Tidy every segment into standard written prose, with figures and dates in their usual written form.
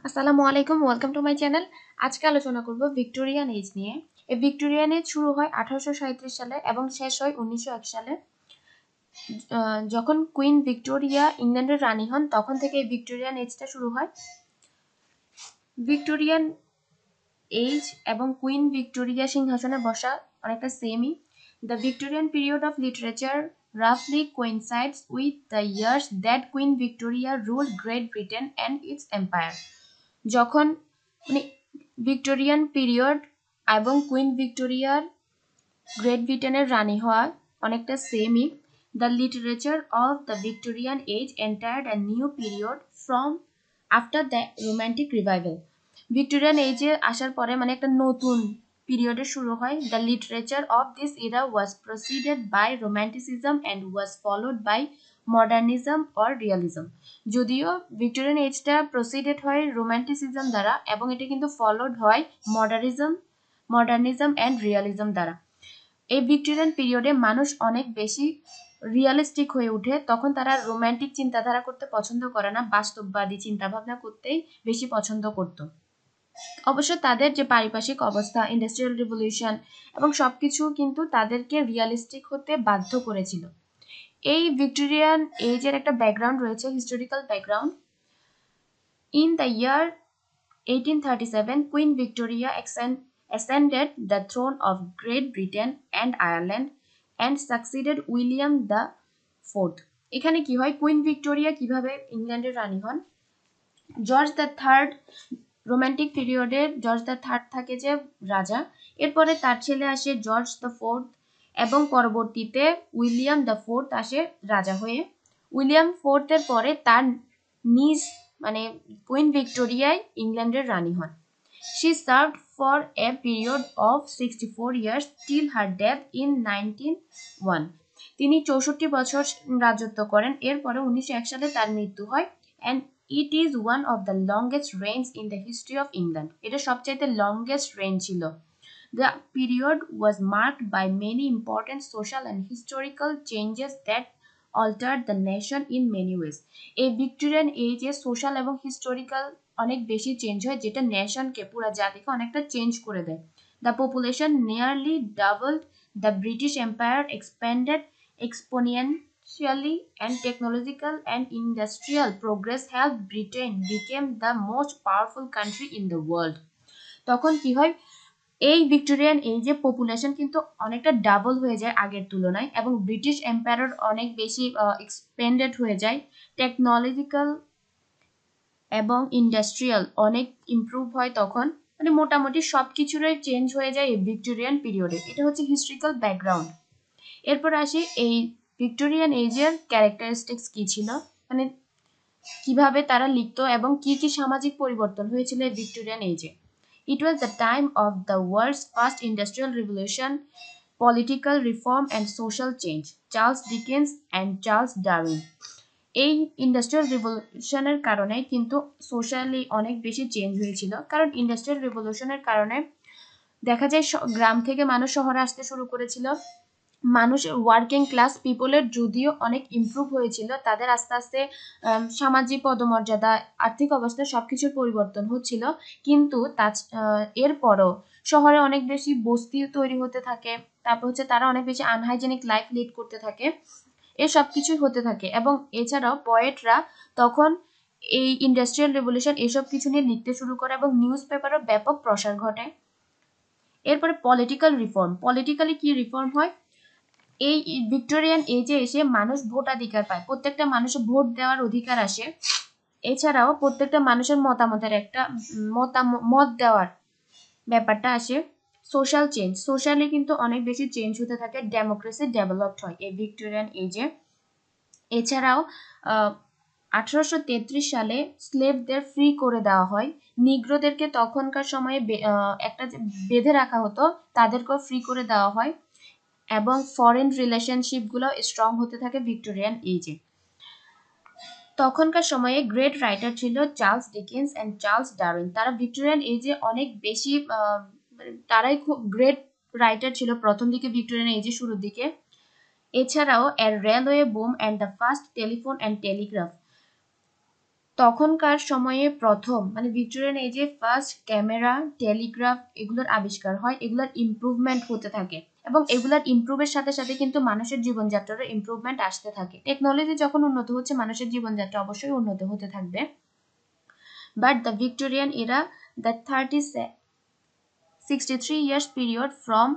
আসসালামু আলাইকুম, welcome to my channel. আজকে আলোচনা করব ভিক্টোরিয়ান এজ নিয়ে। এই ভিক্টোরিয়ান এজ শুরু হয় 1837 সালে এবং শেষ হয় 1901 সালে। যখন কুইন ভিক্টোরিয়া ইংল্যান্ডের রানী হন তখন থেকে এই ভিক্টোরিয়ান এজটা শুরু হয়। ভিক্টোরিয়ান এজ এবং কুইন ভিক্টোরিয়া সিংহাসনে বসা অনেকটা সেমই। The Victorian period of literature roughly coincides with the years that Queen Victoria ruled Great Britain and its empire. যখন মানে ভিক্টোরিয়ান পিরিয়ড এবং কুইন ভিক্টোরিয়ার গ্রেট ব্রিটেনের রানী হওয়া অনেকটা সেমই। The literature of the Victorian age entered a new period from after the romantic revival. Victorian এজে আসার পরে একটা নতুন পিরিয়ডের শুরু হয়। The literature of this era was preceded by romanticism and was followed by modernism or realism. যদিও Victorian এজটা প্রসিডেড হয় রোম্যান্টিসিজম দ্বারা এবং এটা কিন্তু ফলোড হয় মডার্নিজম অ্যান্ড রিয়ালিজম দ্বারা। এই ভিক্টোরিয়ান পিরিয়ডে মানুষ অনেক বেশি রিয়ালিস্টিক হয়ে ওঠে। তখন তারা রোম্যান্টিক চিন্তাধারা করতে পছন্দ করে না, বাস্তববাদী চিন্তাভাবনা করতেই বেশি পছন্দ করত। অবশ্য তাদের যে পারিপার্শ্বিক অবস্থা, ইন্ডাস্ট্রিয়াল রিভলিউশন এবং সবকিছু কিন্তু তাদেরকে রিয়ালিস্টিক হতে বাধ্য করেছিল। এই ভিক্টোরিয়ান এজের একটা ব্যাকগ্রাউন্ড রয়েছে, historical background. In the year 1837, Queen Victoria ascended the throne of Great Britain and Ireland and succeeded William the Fourth. এখানে কি হয়, কুইন ভিক্টোরিয়া কিভাবে ইংল্যান্ডের রানী হন? জর্জ দ্য থার্ড, রোম্যান্টিক পিরিয়ডে জর্জ দ্য থার্ড থাকে যে রাজা, এরপরে তার ছেলে আসে জর্জ দ্য ফোর্থ এবং পরবর্তীতে উইলিয়াম দ্য ফোর্থ আসে রাজা হয়ে। উইলিয়াম ফোর্থের পরে তার নিজ কুইন ভিক্টোরিয়ায় ইংল্যান্ডের রানী হন। She served for a period of 64 years till her death in 1901. তিনি 64 বছর রাজত্ব করেন, এরপরে 1901 সালে তার মৃত্যু হয়। and it is one of the longest reigns in the history of England. এটা সবচাইতে longest reign ছিল। The period was marked by many important social and historical changes that altered the nation in many ways. এই Victorian এজে social এবং historical অনেক বেশি change হয়, যেটা নেশনকে, পুরো জাতিকে অনেকটা চেঞ্জ করে দেয়। The population nearly doubled, the British empire expanded exponentially, and technological and industrial progress helped Britain become the most powerful country in the world. তখন কি হয়, এই ভিক্টোরিয়ান এজে পপুলেশন কিন্তু অনেকটা ডাবল হয়ে যায় আগের তুলনায় এবং ব্রিটিশ এম্পায়ার অনেক বেশি এক্সপেন্ডেড হয়ে যায়। টেকনোলজিক্যাল এবং ইন্ডাস্ট্রিয়াল অনেক ইমপ্রুভ হয় তখন, মোটামুটি সবকিছুরই চেঞ্জ হয়ে যায় এই ভিক্টোরিয়ান পিরিয়ডে। এটা হচ্ছে হিস্ট্রিক্যাল ব্যাকগ্রাউন্ড। এরপর আসি এই ভিক্টোরিয়ান এজের ক্যারেক্টারিস্টিক্স কি ছিল, কিভাবে তারা লিখতো এবং কি কি সামাজিক পরিবর্তন হয়েছিল এই ভিক্টোরিয়ান এজে। It was the time of the world's first industrial revolution, political reform and social change. Charles Dickens and Charles Darwin. এই ইন্ডাস্ট্রিয়াল রিভলিউশনের কারণে কিন্তু সোশ্যালি অনেক বেশি চেঞ্জ হয়েছিল, কারণ ইন্ডাস্ট্রিয়াল রিভলিউশনের কারণে দেখা যায় গ্রাম থেকে মানুষ শহরে আসতে শুরু করেছিল। মানুষের ওয়ার্কিং ক্লাস পিপলের যদিও অনেক ইমপ্রুভ হয়েছিল, তাদের আস্তে আস্তে সামাজিক পদমর্যাদা, আর্থিক অবস্থা সবকিছুর পরিবর্তন হচ্ছিল, কিন্তু এরপরও শহরে অনেক বেশি বস্তি তৈরি হতে থাকে। তারপর হচ্ছে তারা অনেক বেশি আনহাইজেনিক লাইফ লিড করতে থাকে। এ সব কিছুই হতে থাকে এবং এছাড়াও পয়েটরা তখন এই ইন্ডাস্ট্রিয়াল রেভলিউশন এসব কিছু নিয়ে লিখতে শুরু করে এবং নিউজ পেপারও ব্যাপক প্রসার ঘটে। এরপরে পলিটিক্যাল রিফর্ম। পলিটিক্যালি কি রিফর্ম হয়, এই ভিক্টোরিয়ান এজে এসে মানুষ ভোটাধিকার পায়, প্রত্যেকটা মানুষের ভোট দেওয়ার অধিকার আসে। এছাড়াও প্রত্যেকটা মানুষের মতামতের একটা মত দেওয়ার ব্যাপারটা আসে। সোশ্যাল চেঞ্জ, সোশ্যালি কিন্তু অনেক বেশি চেঞ্জ হতে থাকে, ডেমোক্রেসি ডেভেলপড হয় এই ভিক্টোরিয়ান এজে। এছাড়াও 1833 সালে স্লেভদের ফ্রি করে দেওয়া হয়। নিগ্রোদেরকে তখনকার সময়ে একটা বেঁধে রাখা হতো, তাদেরকেও ফ্রি করে দেওয়া হয় এবং ফরেন রিলেশনশিপগুলো স্ট্রং হতে থাকে ভিক্টোরিয়ান এজে। তখনকার সময়ে গ্রেট রাইটার ছিল Charles Dickens and Charles Darwin. তারা ভিক্টোরিয়ান এজে অনেক বেশি তারাই খুব গ্রেট রাইটার ছিল প্রথম দিকে ভিক্টোরিয়ান এজে শুরুর দিকে। এছাড়াও এর railway broom and the first telephone and Telegraph, তখনকার সময়ে প্রথম মানে ভিক্টোরিয়ান এজে ফার্স্ট ক্যামেরা, টেলিগ্রাফ এগুলোর আবিষ্কার হয়, এগুলোর ইমপ্রুভমেন্ট হতে থাকে এবং এগুলোর ইমপ্রুভের সাথে সাথে কিন্তু মানুষের জীবনযাত্রারও ইমপ্রুভমেন্ট আসতে থাকে। টেকনোলজি যখন উন্নত হচ্ছে মানুষের জীবনযাত্রা অবশ্যই উন্নত হতে থাকবে। বাট দ্য ভিক্টোরিয়ান এরা, the 63 years period from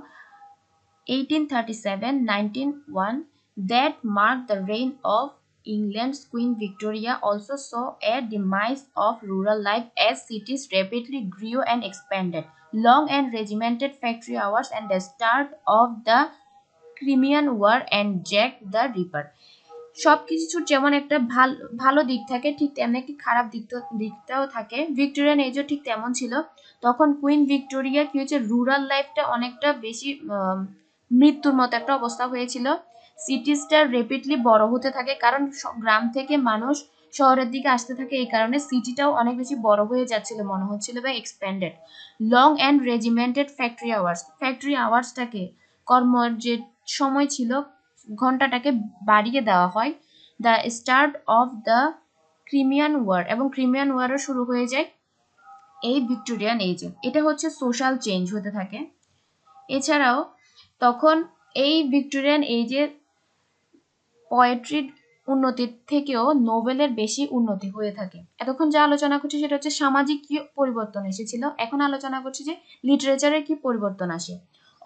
1837-1901 that marked the reign of England's Queen Victoria also saw a demise of rural life as cities rapidly grew and expanded. Long and regimented factory hours and the start of the Crimean War and Jack the Ripper. সবকিছুর যেমন একটা ভালো দিক থাকে, ঠিক তেমন একটি খারাপ দিকটাও থাকে। ভিক্টোরিয়ান এজও ঠিক তেমন ছিল। তখন কুইন ভিক্টোরিয়া কি হচ্ছে, রুরাল লাইফটা অনেকটা বেশি মৃত্যুর মতো একটা অবস্থা হয়েছিল। সিটিসটা রেপিডলি বড় হতে থাকে, কারণ গ্রাম থেকে মানুষ শহরের দিকে আসতে থাকে, এই কারণে সিটিটাও অনেক বেশি বড় হয়ে যাচ্ছিল মনে হচ্ছিল বা expanded. Long and regimented factory আওয়ার্সটাকে কর্মের যে সময় ছিল ঘন্টাটাকে বাড়িয়ে দেওয়া হয়। The start of the Crimean war, এবং ক্রিমিয়ান ওয়ারও শুরু হয়ে যায় এই ভিক্টোরিয়ান এজে। এটা হচ্ছে সোশ্যাল চেঞ্জ হতে থাকে। এছাড়াও তখন এই ভিক্টোরিয়ান এজে পোয়েট্রির উন্নতির থেকেও নোবেলের বেশি উন্নতি হয়ে থাকে। এতক্ষণ যা আলোচনা করছি সেটা হচ্ছে সামাজিক কি পরিবর্তন এসেছিল, এখন আলোচনা করছি যে লিটারেচারের কি পরিবর্তন আসে।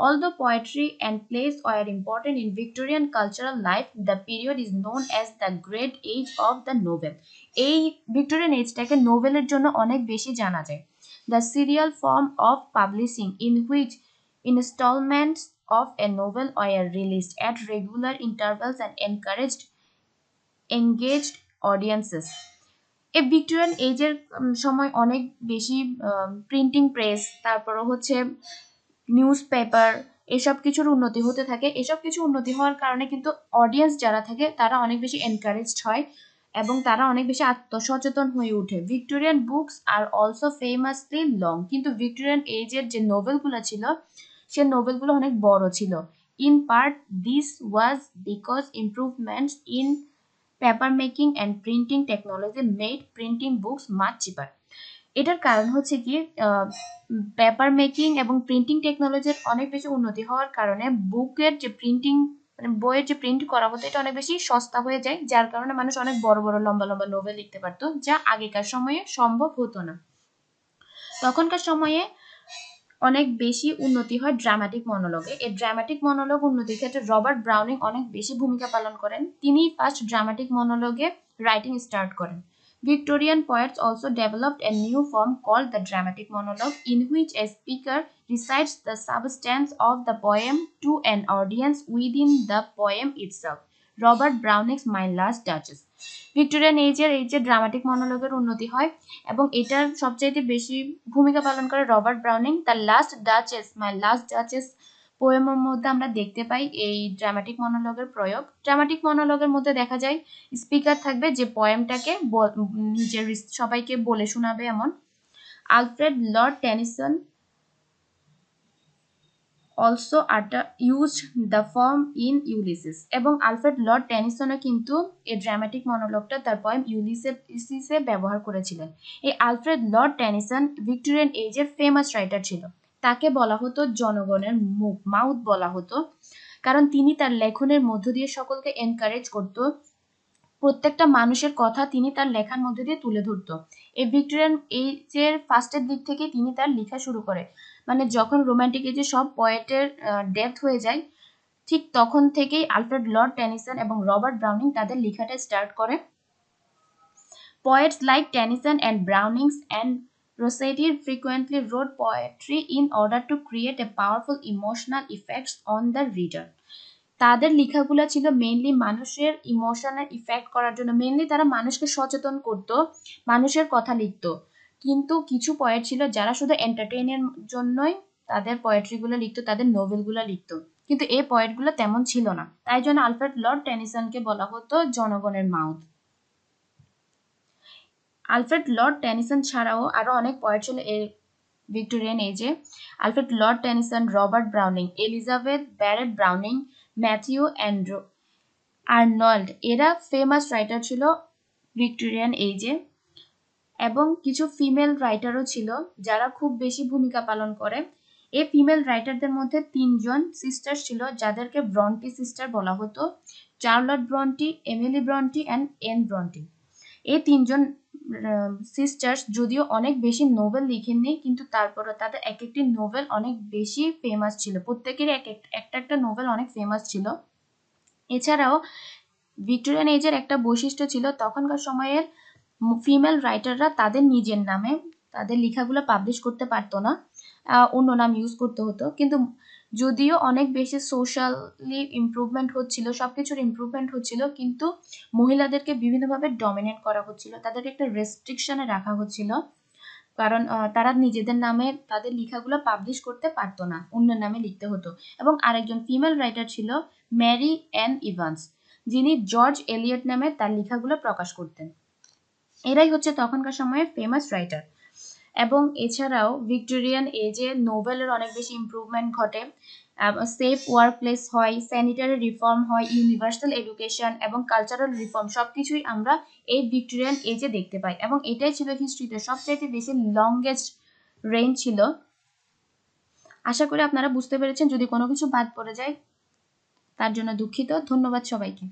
Although poetry and plays were important in Victorian cultural life, the period is known as the Great Age of the Novel. এই ভিক্টোরিয়ান এজটাকে নোবেলের জন্য অনেক বেশি জানা যায়। The serial form of publishing in which installments of a novel were released at regular intervals and encouraged engaged audiences. এই Victorian এজের সময় অনেক বেশি প্রিন্টিং প্রেস, তারপর হচ্ছে নিউজ পেপার, এসব কিছুর উন্নতি হতে থাকে। এসব কিছু উন্নতি হওয়ার কারণে কিন্তু অডিয়েন্স যারা থাকে তারা অনেক বেশি এনকারেজড হয় এবং তারা অনেক বেশি আত্মসচেতন হয়ে ওঠে। Victorian books are also famously long, কিন্তু ভিক্টোরিয়ান এজের যে নোভেলগুলো ছিল সে নোভেলগুলো অনেক বড় ছিল। In part this was because improvements in paper making and printing technology made printing books much cheaper. এটার কারণ হচ্ছে কি, পেপার মেকিং এবং প্রিন্টিং টেকনোলজির অনেক বেশি উন্নতি হওয়ার কারণে বুকের যে প্রিন্টিং মানে বইয়ের যে প্রিন্ট করা হতো এটা অনেক বেশি সস্তা হয়ে যায়, যার কারণে মানুষ অনেক বড় বড় লম্বা লম্বা নোভেল লিখতে পারতো, যা আগেকার সময়ে সম্ভব হতো না। তখনকার সময়ে অনেক বেশি উন্নতি হয় ড্রামাটিক মনোলগে। এই ড্রামাটিক মনোলগ উন্নতির ক্ষেত্রে রবার্ট ব্রাউনিং অনেক বেশি ভূমিকা পালন করেন। তিনি ফার্স্ট ড্রামাটিক মনোলগে রাইটিং স্টার্ট করেন। Victorian poets also developed a new form called the dramatic monologue, in which a speaker recites the substance of the poem to an audience within the poem itself. Robert ব্রাউনিংস my last duchess. Victorian এজের এই যে dramatic মনোলগের উন্নতি হয় এবং এটার সবচাইতে বেশি ভূমিকা পালন করে Robert Browning. The last duchess, my last duchess পোয়েমের মধ্যে আমরা দেখতে পাই এই ড্রামাটিক মনোলগের প্রয়োগ। ড্রামাটিক মনোলগের মধ্যে দেখা যায় স্পিকার থাকবে যে পোয়েমটাকে নিজের সবাইকে বলে শোনাবে এমন। Alfred Lord Tennyson also used the form in Ulysses, এবং আলফ্রেড লর্ড টেনিসনও কিন্তু এই ড্রামাটিক মনোলগটা তার পোয়েম ইউলিসিসে ব্যবহার করেছিলেন। এই আলফ্রেড লর্ড টেনিসন ভিক্টোরিয়ান এজের ফেমাস রাইটার ছিল। তাকে বলা হতো জনগণের মুখ, মাউথ বলা হতো, কারণ তিনি তার লেখনের মধ্য দিয়ে সকলকে এনকারেজ করত। প্রত্যেকটা মানুষের কথা তিনি তার লেখার মধ্যে দিয়ে তুলে ধরত। এই ভিক্টোরিয়ান এজের ফার্স্টের দিক থেকে তিনি তার লেখা শুরু করে, মানে যখন রোমান্টিক এজে সব পয়েটের ডেথ হয়ে যায় ঠিক তখন থেকেই আলফ্রেড লর্ড টেনিসন এবং রবার্ট ব্রাউনিং তাদের লেখাটা স্টার্ট করে। Poets like Tennyson and Brownings and Rossetti frequently wrote poetry in order to create a powerful emotional effects on the reader. তাদের লেখাগুলো ছিল মেইনলি মানুষের ইমোশনাল ইফেক্ট করার জন্য, মেইনলি তারা মানুষকে সচেতন করত, মানুষের কথা লিখত। কিন্তু কিছু পয়েট ছিল যারা শুধু এন্টারটেইনের জন্যই তাদের পোয়েট্রিগুলো লিখতো, তাদের নোভেলগুলো লিখতো, কিন্তু এই পয়েটগুলো তেমন ছিল না। তাই জন্য আলফ্রেড লর্ড টেনিসনকে বলা হতো জনগণের মাউথ। আলফ্রেড লর্ড টেনিসন ছাড়াও আরো অনেক পয়েট ছিল এই ভিক্টোরিয়ান এজে। Alfred Lord Tennyson, Robert Browning, Elizabeth Barrett Browning, Matthew Arnold, এরা ফেমাস রাইটার ছিল ভিক্টোরিয়ান এজে। এবং কিছু ফিমেল রাইটারও ছিল যারা খুব বেশি ভূমিকা পালন করে। এই ফিমেল রাইটারদের মধ্যে 3জন সিস্টার ছিল যাদেরকে ব্রন্টি সিস্টার বলা হতো, Charlotte Brontë, Emily Brontë and N Brontë. এই 3জন সিস্টার্স যদিও অনেক বেশি নোবেল লিখেননি, কিন্তু তারপরে তাদের এক একটি নোবেল অনেক বেশি ফেমাস ছিল, প্রত্যেকেরই একটা একটা নোবেল অনেক ফেমাস ছিল। এছাড়াও ভিক্টোরিয়ান এজের একটা বৈশিষ্ট্য ছিল, তখনকার সময়ের ফিমেল রাইটাররা তাদের নিজের নামে তাদের লেখাগুলো পাবলিশ করতে পারতো না, অন্য নাম ইউজ করতে হতো। কিন্তু যদিও অনেক বেশি সোশ্যালি ইমপ্রুভমেন্ট হচ্ছিল, সবকিছুর ইমপ্রুভমেন্ট হচ্ছিল, কিন্তু মহিলাদেরকে বিভিন্নভাবে ডমিনেট করা হচ্ছিল, তাদেরকে একটা রেস্ট্রিকশনে রাখা হচ্ছিল, কারণ তারা নিজেদের নামে তাদের লেখাগুলো পাবলিশ করতে পারতো না, অন্য নামে লিখতে হতো। এবং আরেকজন ফিমেল রাইটার ছিল ম্যারি অ্যান ইভান্স, যিনি জর্জ এলিয়ট নামে তার লেখাগুলো প্রকাশ করতেন। এরাই হচ্ছে তখনকার সময়ে ফেমাস রাইটার। এবং এছাড়াও ভিক্টোরিয়ান এজে নোবেলের অনেক বেশি ইমপ্রুভমেন্ট ঘটে, সেফ ওয়ার্ক প্লেস হয়, স্যানিটারি রিফর্ম হয়, ইউনিভার্সাল এডুকেশন এবং কালচারাল রিফর্ম সবকিছুই আমরা এই ভিক্টোরিয়ান এজে দেখতে পাই। এবং এটাই ছিল হিস্ট্রিতে সবচাইতে বেশি লংগেস্ট রেইন ছিল। আশা করি আপনারা বুঝতে পেরেছেন, যদি কোনো কিছু বাদ পড়ে যায় তার জন্য দুঃখিত। ধন্যবাদ সবাইকে।